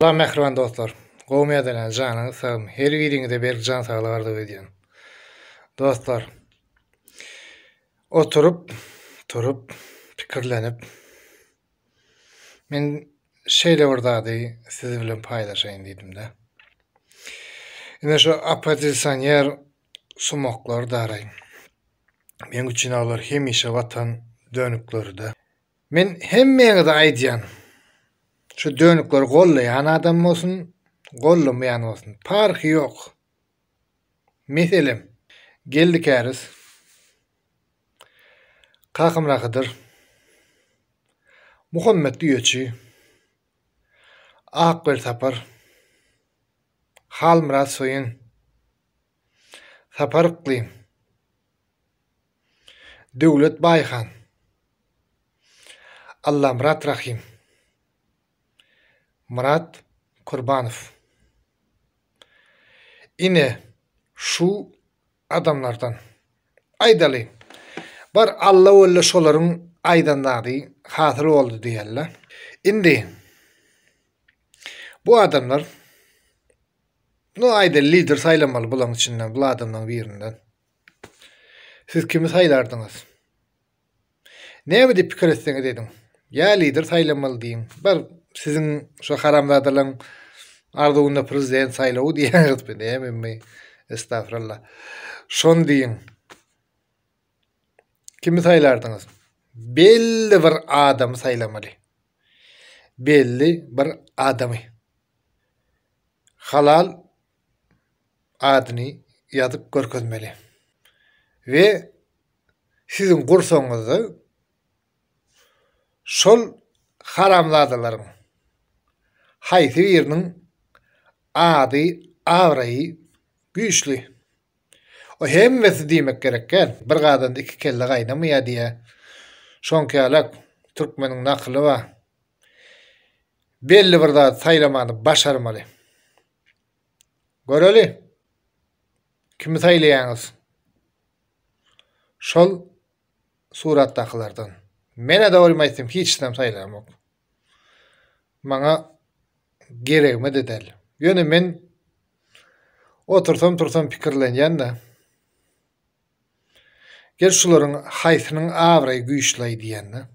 La mehriban dostlar. Gowmaya denen janyňy sağym. Her biriňizde berk jan saglygy arzu edýän. Dostlar, turup, pikirlenip men şeýle bir zady siz bilen paýlaşaýyn diýdim-de. Ine şu opozitsioner sumoklar daraýyn. Men üçin olar hemişe watan dönükleri. Men hemmeňize aýdýan. Şu dönükleri gollaýan adam bolsun, gollamaýan bolsun, farky ýok. Meselem, geldik äris. Kakymrakydyr. Muhammed diýeçi. Akbel Sapar. Halmrat Soýun. Sapar Iqlim. Döwlet Baýhan. Allamrat Rahim. Murat Kurbanow. Ine şu adamlardan aýdaly. Bar Allah ölle şolaryň aýdanlary hasyl boldy diýerler. Indi bu adamlar aýda lider saýlamaly bulan içinden, bu adamdan birinden. Siz kimi saýlardyňyz? Näme diýip pikir etseňiz dedim. Ya lider saýlamaly diýin. Bar siziň şu haramzadalyň arzuwynda prezident saýlawy diýýäňiz näme? Estağfurullah. Şon diýin. Kimi saýlardyňyz? Belli bir adam saýlamaly. Belli bir adamy. Halal adyny ýazyp görkezmeli. Ve siziň gursoňyzy şol haramzadalaryň haýsy biriniň ady, awraýy güýçli. O hemmesi diýmek gerekken, bir gadanda iki kelle gaýnamaýa diýe. Şoňkalak türkmeniň nakly ba. Belli bir zat saýlamany başarmaly. Göreli. Kimi saýlaýaňyz? Şol suratdakylardan. Mene de bolmaýsam hiç kim saýlamok. Maňa gerekme dedel. Ýöne men otursam pikirlenýän-de. Gel şularyň haýsynyň awraý güýçli diýende.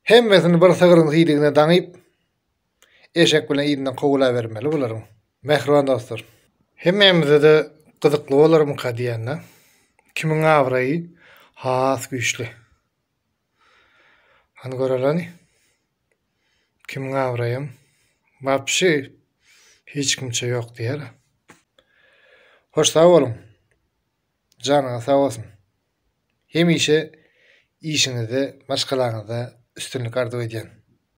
Hemmesini bir sagyryň hyýdigine daňyp eşek bilen ýygynyň kowula bermeli bularyň. Mehriban dostlar. Hemmemize de gyzykly bolarmy diýende. Kimiň awraý has güýçli. Hani göreleni? Kimiň awraýym? Mapşy hiç kimçe ýok diýer. Hoş sağ bolun. Janyňyz sağ bolsun. Hemişe işiňizde, başgalaryňyza üstünlik arzu edýän.